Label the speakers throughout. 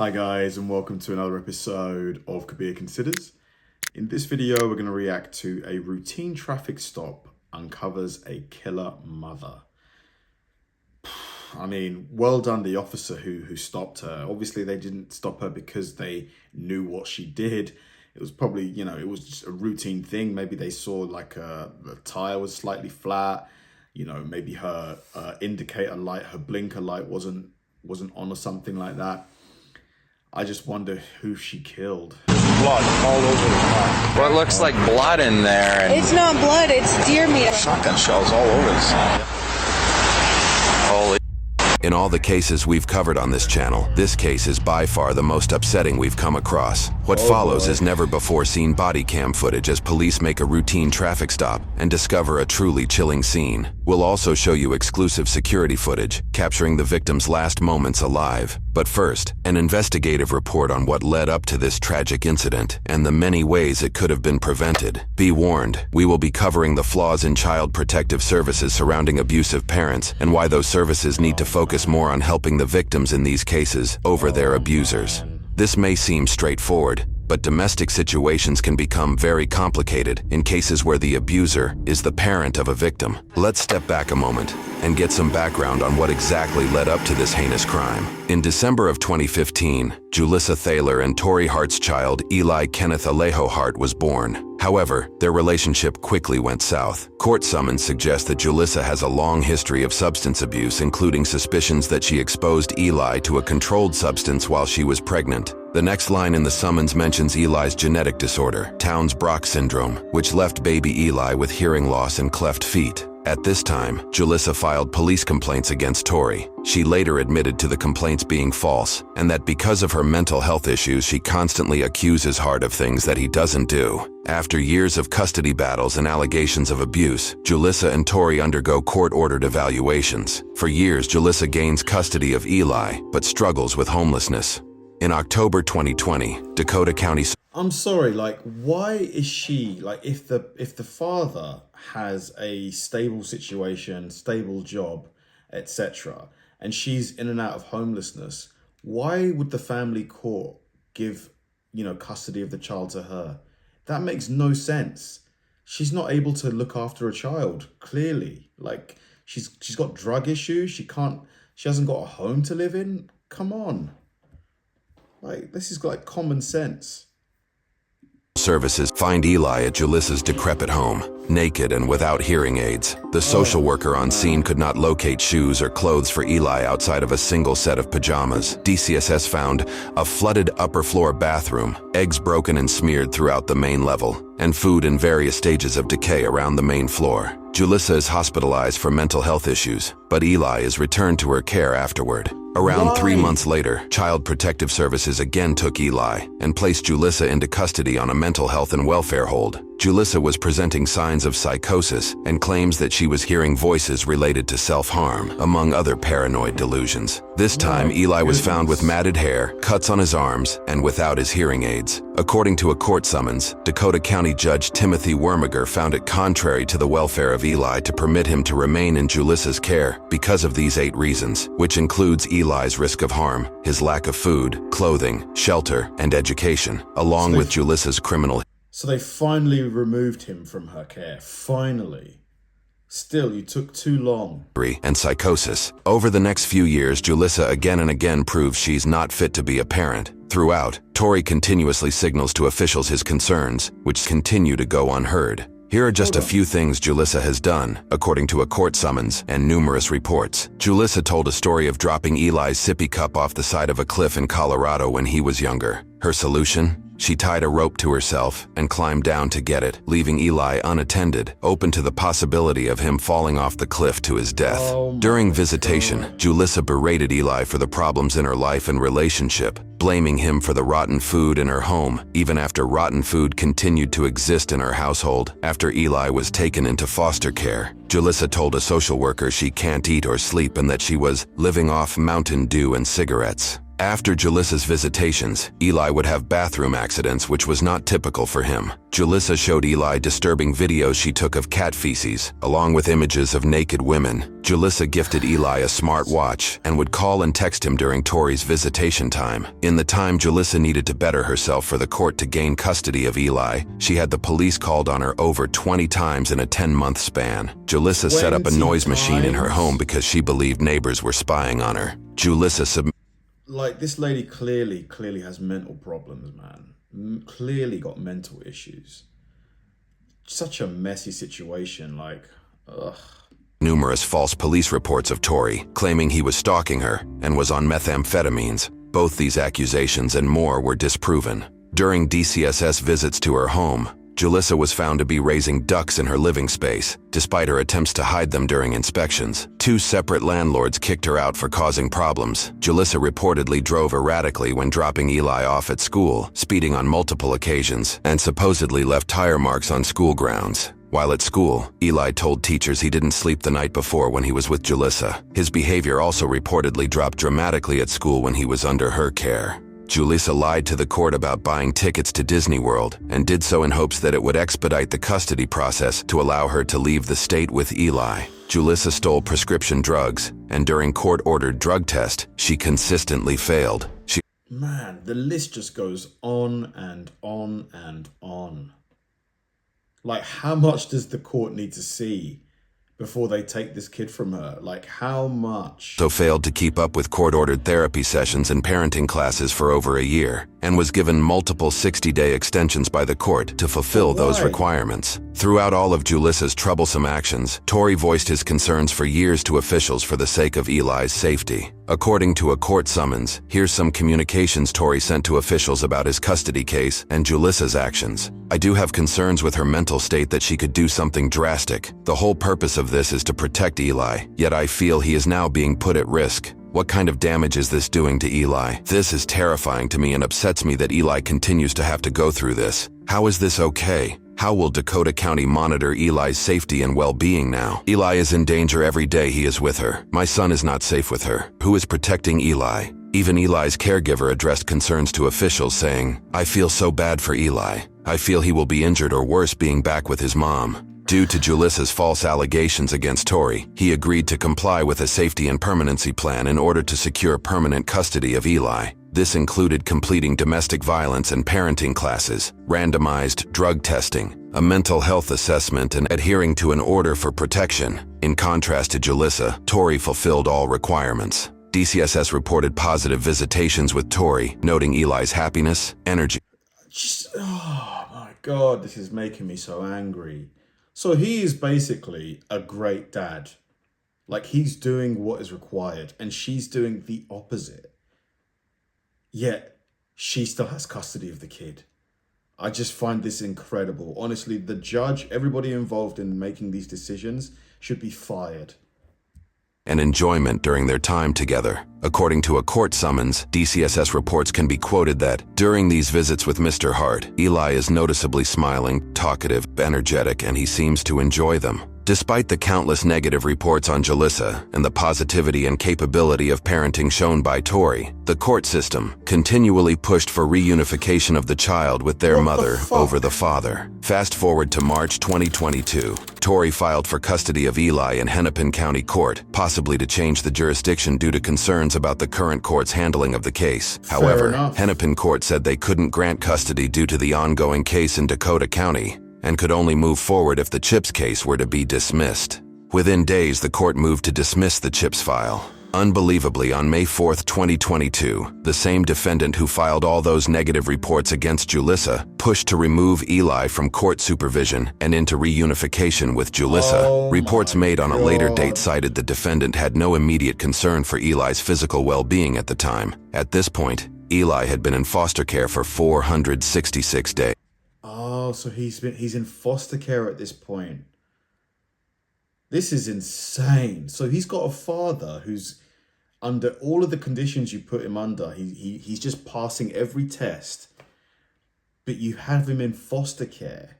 Speaker 1: Hi guys, and welcome to another episode of Kabir Considers. In this video, we're going to react to a routine traffic stop uncovers a killer mother. I mean, well done the officer who stopped her. Obviously, they didn't stop her because they knew what she did. It was probably, it was just a routine thing. Maybe they saw like the tire was slightly flat. Maybe her indicator light, her blinker light wasn't on or something like that. I just wonder who she killed.
Speaker 2: Blood all over the car.
Speaker 3: What looks like blood in there.
Speaker 4: It's not blood, it's deer meat.
Speaker 2: Shotgun shells all over the side.
Speaker 3: Holy.
Speaker 5: In all the cases we've covered on this channel, this case is by far the most upsetting we've come across. What follows is never before seen body cam footage as police make a routine traffic stop and discover a truly chilling scene. We'll also show you exclusive security footage capturing the victim's last moments alive. But first, an investigative report on what led up to this tragic incident and the many ways it could have been prevented. Be warned, we will be covering the flaws in child protective services surrounding abusive parents and why those services need to focus more on helping the victims in these cases over their abusers. This may seem straightforward, but domestic situations can become very complicated in cases where the abuser is the parent of a victim. Let's step back a moment and get some background on what exactly led up to this heinous crime. In December of 2015, Julissa Thaler and Tori Hart's child, Eli Kenneth Alejo Hart, was born. However, their relationship quickly went south. Court summons suggest that Julissa has a long history of substance abuse, including suspicions that she exposed Eli to a controlled substance while she was pregnant. The next line in the summons mentions Eli's genetic disorder, Townes-Brock syndrome, which left baby Eli with hearing loss and cleft feet. At this time, Julissa filed police complaints against Tori. She later admitted to the complaints being false, and that because of her mental health issues, she constantly accuses Hart of things that he doesn't do. After years of custody battles and allegations of abuse, Julissa and Tori undergo court-ordered evaluations. For years, Julissa gains custody of Eli, but struggles with homelessness. In October 2020, Dakota County...
Speaker 1: I'm sorry, why is she, if the father has a stable situation, stable job, etc., and she's in and out of homelessness, why would the family court give, custody of the child to her? That makes no sense. She's not able to look after a child, clearly. She's got drug issues, she hasn't got a home to live in. Come on. This is common sense.
Speaker 5: Services find Eli at Julissa's decrepit home, naked and without hearing aids. The social worker on scene could not locate shoes or clothes for Eli outside of a single set of pajamas. DCSS found a flooded upper floor bathroom, eggs broken and smeared throughout the main level, and food in various stages of decay around the main floor. Julissa is hospitalized for mental health issues, but Eli is returned to her care afterward. Around 3 months later, Child Protective Services again took Eli and placed Julissa into custody on a mental health and welfare hold. Julissa was presenting signs of psychosis and claims that she was hearing voices related to self-harm, among other paranoid delusions. This time, Eli was found with matted hair, cuts on his arms, and without his hearing aids. According to a court summons, Dakota County Judge Timothy Wormiger found it contrary to the welfare of Eli to permit him to remain in Julissa's care because of these 8 reasons, which includes Eli's risk of harm, his lack of food, clothing, shelter, and education, along with Julissa's criminal.
Speaker 1: So they finally removed him from her care. Finally. Still, you took too long.
Speaker 5: And psychosis. Over the next few years, Julissa again and again proves she's not fit to be a parent. Throughout, Tori continuously signals to officials his concerns, which continue to go unheard. Here are just a few things Julissa has done, according to a court summons and numerous reports. Julissa told a story of dropping Eli's sippy cup off the side of a cliff in Colorado when he was younger. Her solution? She tied a rope to herself and climbed down to get it, leaving Eli unattended, open to the possibility of him falling off the cliff to his death. During visitation, Julissa berated Eli for the problems in her life and relationship, blaming him for the rotten food in her home, even after rotten food continued to exist in her household. After Eli was taken into foster care, Julissa told a social worker she can't eat or sleep and that she was living off Mountain Dew and cigarettes. After Julissa's visitations, Eli would have bathroom accidents, which was not typical for him. Julissa showed Eli disturbing videos she took of cat feces, along with images of naked women. Julissa gifted Eli a smartwatch and would call and text him during Tori's visitation time. In the time Julissa needed to better herself for the court to gain custody of Eli, she had the police called on her over 20 times in a 10-month span. Julissa set up a noise machine in her home because she believed neighbors were spying on her. Julissa
Speaker 1: Like, this lady clearly has mental problems, man. Clearly got mental issues. Such a messy situation, like, ugh.
Speaker 5: Numerous false police reports of Tori, claiming he was stalking her and was on methamphetamines. Both these accusations and more were disproven. During DCSS visits to her home, Julissa was found to be raising ducks in her living space, despite her attempts to hide them during inspections. 2 separate landlords kicked her out for causing problems. Julissa reportedly drove erratically when dropping Eli off at school, speeding on multiple occasions, and supposedly left tire marks on school grounds. While at school, Eli told teachers he didn't sleep the night before when he was with Julissa. His behavior also reportedly dropped dramatically at school when he was under her care. Julissa lied to the court about buying tickets to Disney World and did so in hopes that it would expedite the custody process to allow her to leave the state with Eli. Julissa stole prescription drugs, and during court-ordered drug test, she consistently failed.
Speaker 1: Man, the list just goes on and on and on. Like, how much does the court need to see before they take this kid from her? Like, how much?
Speaker 5: So failed to keep up with court-ordered therapy sessions and parenting classes for over a year, and was given multiple 60-day extensions by the court to fulfill those requirements. Throughout all of Julissa's troublesome actions, Tori voiced his concerns for years to officials for the sake of Eli's safety. According to a court summons, here's some communications Tori sent to officials about his custody case and Julissa's actions. I do have concerns with her mental state that she could do something drastic. The whole purpose of this is to protect Eli, yet I feel he is now being put at risk. What kind of damage is this doing to Eli? This is terrifying to me and upsets me that Eli continues to have to go through this. How is this okay? How will Dakota County monitor Eli's safety and well-being now? Eli is in danger every day he is with her. My son is not safe with her. Who is protecting Eli? Even Eli's caregiver addressed concerns to officials, saying, I feel so bad for Eli. I feel he will be injured or worse being back with his mom. Due to Julissa's false allegations against Tori, he agreed to comply with a safety and permanency plan in order to secure permanent custody of Eli. This included completing domestic violence and parenting classes, randomized drug testing, a mental health assessment, and adhering to an order for protection. In contrast to Julissa, Tori fulfilled all requirements. DCSS reported positive visitations with Tori, noting Eli's happiness, energy.
Speaker 1: Oh my God, this is making me so angry. So he is basically a great dad. Like, he's doing what is required and she's doing the opposite. Yet she still has custody of the kid. I just find this incredible. Honestly, the judge, everybody involved in making these decisions should be fired.
Speaker 5: And enjoyment during their time together. According to a court summons, DCSS reports can be quoted that, during these visits with Mr. Hart, Eli is noticeably smiling, talkative, energetic, and he seems to enjoy them. Despite the countless negative reports on Julissa and the positivity and capability of parenting shown by Tori, the court system continually pushed for reunification of the child with their mother over the father. Fast forward to March 2022, Tori filed for custody of Eli in Hennepin County Court, possibly to change the jurisdiction due to concerns about the current court's handling of the case. However, Hennepin Court said they couldn't grant custody due to the ongoing case in Dakota County, and could only move forward if the Chips case were to be dismissed. Within days, the court moved to dismiss the Chips file. Unbelievably, on May 4, 2022, the same defendant who filed all those negative reports against Julissa pushed to remove Eli from court supervision and into reunification with Julissa. Reports made on a later date cited the defendant had no immediate concern for Eli's physical well-being at the time. At this point, Eli had been in foster care for 466 days.
Speaker 1: Oh, so he's in foster care at this point. This is insane. So he's got a father who's under all of the conditions you put him under. He's just passing every test, but you have him in foster care.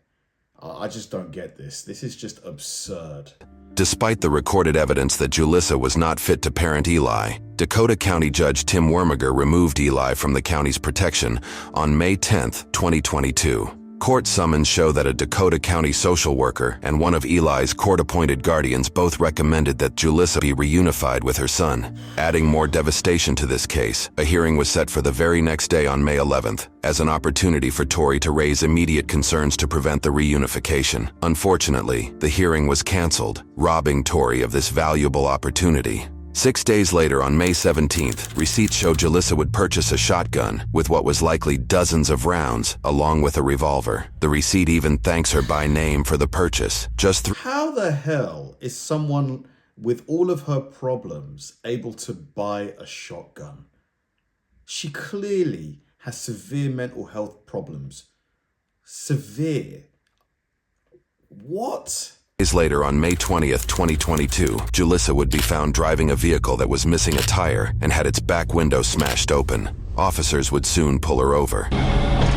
Speaker 1: I just don't get this. This is just absurd.
Speaker 5: Despite the recorded evidence that Julissa was not fit to parent Eli, Dakota County Judge Tim Wormiger removed Eli from the county's protection on May 10, 2022. Court summons show that a Dakota County social worker and one of Eli's court-appointed guardians both recommended that Julissa be reunified with her son. Adding more devastation to this case, a hearing was set for the very next day on May 11th, as an opportunity for Tori to raise immediate concerns to prevent the reunification. Unfortunately, the hearing was canceled, robbing Tori of this valuable opportunity. 6 days later, on May 17th, receipts show Julissa would purchase a shotgun with what was likely dozens of rounds, along with a revolver. The receipt even thanks her by name for the purchase.
Speaker 1: How the hell is someone with all of her problems able to buy a shotgun? She clearly has severe mental health problems. Severe. What?
Speaker 5: Days later, on May 20th, 2022, Julissa would be found driving a vehicle that was missing a tire and had its back window smashed open. Officers would soon pull her over.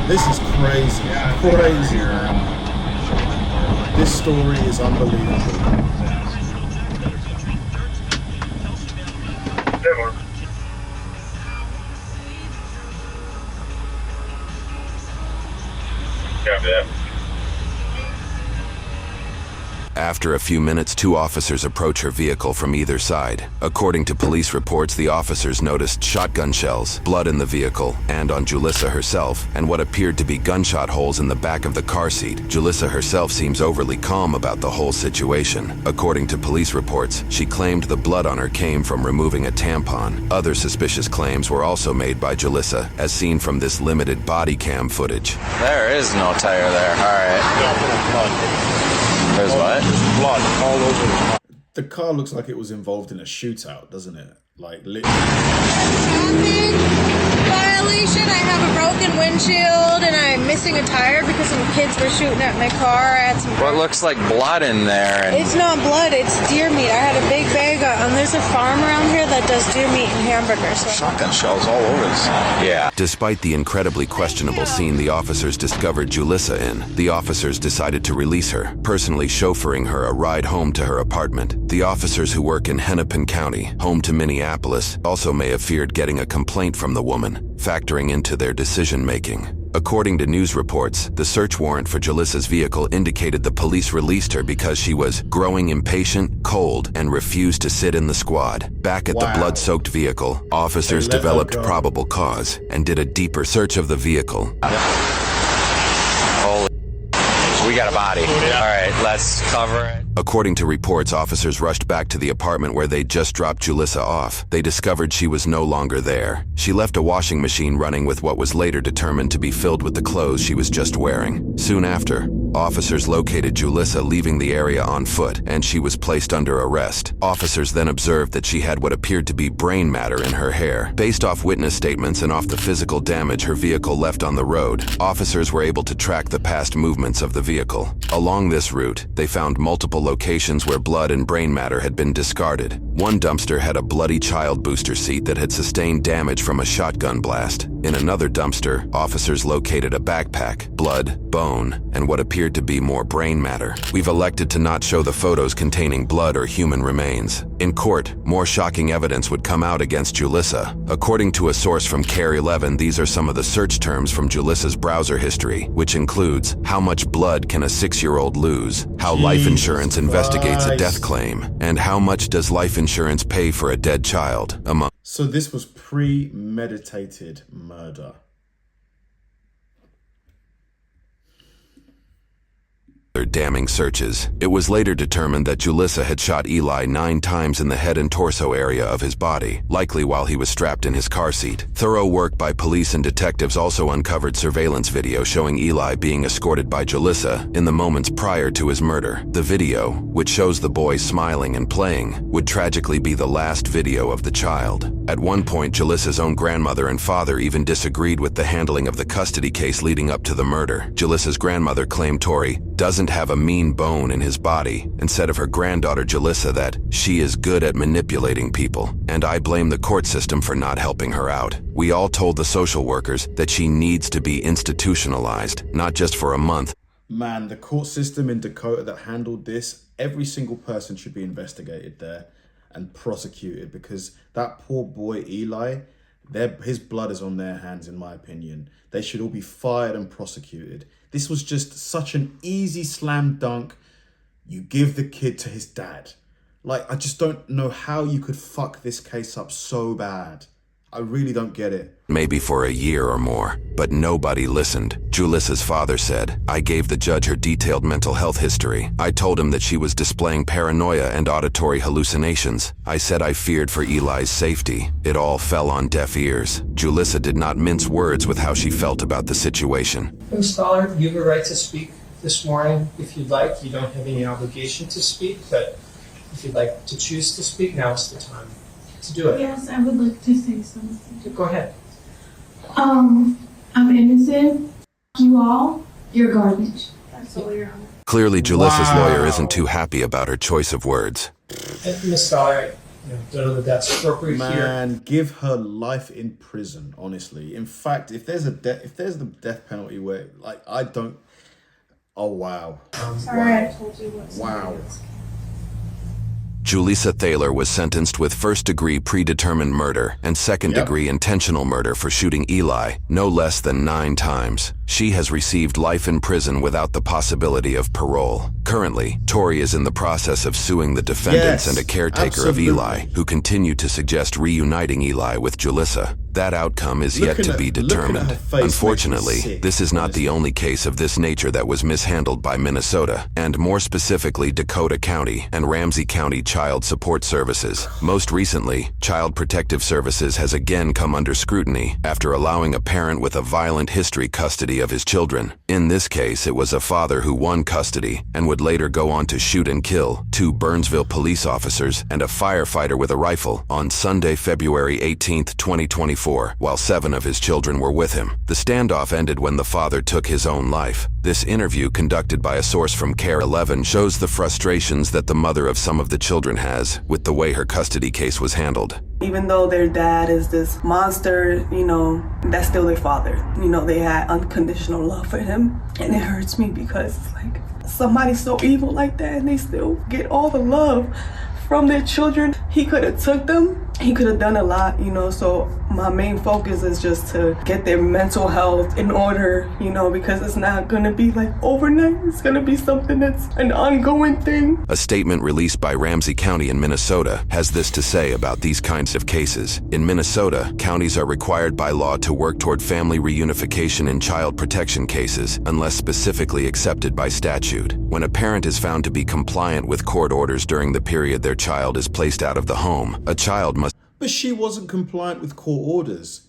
Speaker 1: This is crazy. Crazy, man. This story is unbelievable.
Speaker 2: Copy that.
Speaker 5: After a few minutes, 2 officers approach her vehicle from either side. According to police reports, the officers noticed shotgun shells, blood in the vehicle, and on Julissa herself, and what appeared to be gunshot holes in the back of the car seat. Julissa herself seems overly calm about the whole situation. According to police reports, she claimed the blood on her came from removing a tampon. Other suspicious claims were also made by Julissa, as seen from this limited body cam footage.
Speaker 3: There is no tire there. All right. There's what?
Speaker 2: There's blood all over the car.
Speaker 1: The car looks like it was involved in a shootout, doesn't it? Like, literally.
Speaker 4: Traffic violation. I have a broken windshield and I'm missing a tire because some kids were shooting at my car. I had some.
Speaker 3: What looks like blood in there? And
Speaker 4: It's not blood, it's deer meat. I had a big bag of, there's a farm around here that does deer meat and hamburgers. So.
Speaker 2: Shotgun shells all over the side.
Speaker 3: yeah.
Speaker 5: Despite the incredibly questionable scene the officers discovered Julissa in, the officers decided to release her, personally chauffeuring her a ride home to her apartment. The officers who work in Hennepin County, home to Minneapolis, also may have feared getting a complaint from the woman, factoring into their decision-making. According to news reports, the search warrant for Julissa's vehicle indicated the police released her because she was growing impatient, cold, and refused to sit in the squad. Back at the blood-soaked vehicle, officers developed probable cause and did a deeper search of the vehicle.
Speaker 3: Holy. We got a body. All right, let's cover it.
Speaker 5: According to reports, officers rushed back to the apartment where they'd just dropped Julissa off. They discovered she was no longer there. She left a washing machine running with what was later determined to be filled with the clothes she was just wearing. Soon after, officers located Julissa leaving the area on foot, and she was placed under arrest. Officers then observed that she had what appeared to be brain matter in her hair. Based off witness statements and off the physical damage her vehicle left on the road, officers were able to track the past movements of the vehicle. Along this route, they found multiple locations where blood and brain matter had been discarded. One dumpster had a bloody child booster seat that had sustained damage from a shotgun blast. In another dumpster, officers located a backpack, blood, bone, and what appeared to be more brain matter. We've elected to not show the photos containing blood or human remains. In court, more shocking evidence would come out against Julissa. According to a source from CARE 11, these are some of the search terms from Julissa's browser history, which includes: how much blood can a 6-year-old lose, how life insurance investigates a death claim, and how much does life insurance pay for a dead child, among.
Speaker 1: So this was premeditated murder.
Speaker 5: Other damning searches. It was later determined that Julissa had shot Eli 9 times in the head and torso area of his body, likely while he was strapped in his car seat. Thorough work by police and detectives also uncovered surveillance video showing Eli being escorted by Julissa in the moments prior to his murder. The video, which shows the boy smiling and playing, would tragically be the last video of the child. At one point, Julissa's own grandmother and father even disagreed with the handling of the custody case leading up to the murder. Julissa's grandmother claimed Tori doesn't have a mean bone in his body, and said of her granddaughter Julissa that she is good at manipulating people, and I blame the court system for not helping her out. We all told the social workers that she needs to be institutionalized, not just for a month.
Speaker 1: Man, the court system in Dakota that handled this, every single person should be investigated there and prosecuted, because that poor boy Eli, his blood is on their hands, in my opinion. They should all be fired and prosecuted. This was just such an easy slam dunk. You give the kid to his dad. Like, I just don't know how you could fuck this case up so bad. I really don't get it.
Speaker 5: Maybe for a year or more, but nobody listened. Julissa's father said, "I gave the judge her detailed mental health history. I told him that she was displaying paranoia and auditory hallucinations. I said I feared for Eli's safety. It all fell on deaf ears." Julissa did not mince words with how she felt about the situation.
Speaker 6: Ms. Stoller, you have a right to speak this morning if you'd like. You don't have any obligation to speak, but if you'd like to choose to speak, now is the time to do it.
Speaker 7: Yes, I would like to say something.
Speaker 6: Go ahead.
Speaker 7: I'm innocent. You all, you're garbage. That's all, Your Honor.
Speaker 5: Clearly, Julissa's
Speaker 1: Wow.
Speaker 5: lawyer isn't too happy about her choice of words.
Speaker 6: Ms. Stoller, I don't know that that's appropriate here.
Speaker 1: Man, give her life in prison, honestly. In fact, if there's the death penalty where, like, I don't... Oh, wow.
Speaker 7: Sorry, I told you what.
Speaker 1: Wow.
Speaker 5: Julissa Thaler was sentenced with first-degree predetermined murder and second-degree intentional murder for shooting Eli no less than 9 times. She has received life in prison without the possibility of parole. Currently, Tori is in the process of suing the defendants and a caretaker of Eli, who continue to suggest reuniting Eli with Julissa. That outcome is yet to be determined. Unfortunately, this is not the only case of this nature that was mishandled by Minnesota, and more specifically Dakota County and Ramsey County Child Support Services. Most recently, Child Protective Services has again come under scrutiny after allowing a parent with a violent history custody of his children. In this case, it was a father who won custody and would later go on to shoot and kill 2 Burnsville police officers and a firefighter with a rifle on Sunday, February 18, 2024, while 7 of his children were with him. The standoff ended when the father took his own life. This interview, conducted by a source from Care 11, shows the frustrations that the mother of some of the children has with the way her custody case was handled.
Speaker 8: Even though their dad is this monster, that's still their father. They had unconditional love for him. And it hurts me because it's like somebody so evil like that and they still get all the love from their children. He could have took them. He could have done a lot, so my main focus is just to get their mental health in order, because it's not going to be like overnight. It's going to be something that's an ongoing thing.
Speaker 5: A statement released by Ramsey County in Minnesota has this to say about these kinds of cases. In Minnesota, counties are required by law to work toward family reunification in child protection cases unless specifically accepted by statute. When a parent is found to be compliant with court orders during the period their child is placed out of the home, a child must...
Speaker 1: But she wasn't compliant with court orders.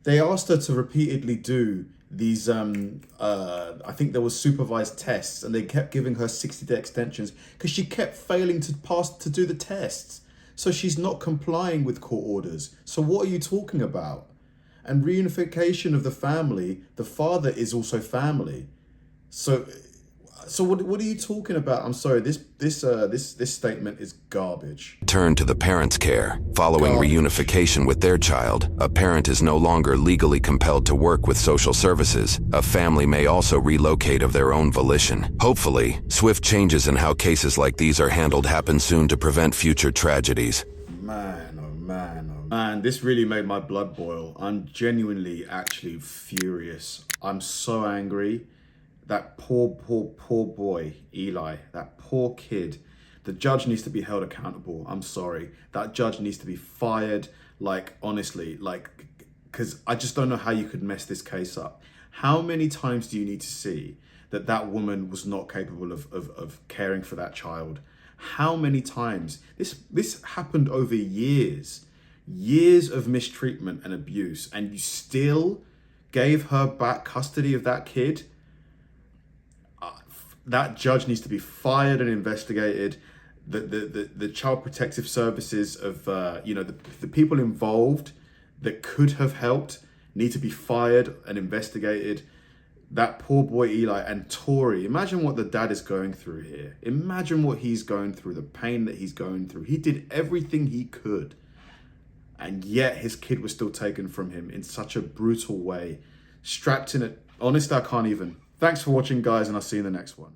Speaker 1: They asked her to repeatedly do these, I think there was supervised tests, and they kept giving her 60-day extensions because she kept failing to do the tests. So she's not complying with court orders. So what are you talking about? And reunification of the family, the father is also family. So what are you talking about? I'm sorry, this statement is garbage.
Speaker 5: Turn to the parent's care. Following reunification with their child, a parent is no longer legally compelled to work with social services. A family may also relocate of their own volition. Hopefully, swift changes in how cases like these are handled happen soon to prevent future tragedies.
Speaker 1: Man, oh man, oh man, this really made my blood boil. I'm genuinely actually furious. I'm so angry. That poor boy, Eli, that poor kid. The judge needs to be held accountable. I'm sorry. That judge needs to be fired. Like, honestly, because I just don't know how you could mess this case up. How many times do you need to see that woman was not capable of caring for that child? How many times? This happened over years of mistreatment and abuse, and you still gave her back custody of that kid? That judge needs to be fired and investigated. The Child Protective Services of, the people involved that could have helped need to be fired and investigated. That poor boy Eli and Tori, imagine what the dad is going through here. Imagine what he's going through, the pain that he's going through. He did everything he could, and yet his kid was still taken from him in such a brutal way. Strapped in it. Honestly, I can't even. Thanks for watching, guys, and I'll see you in the next one.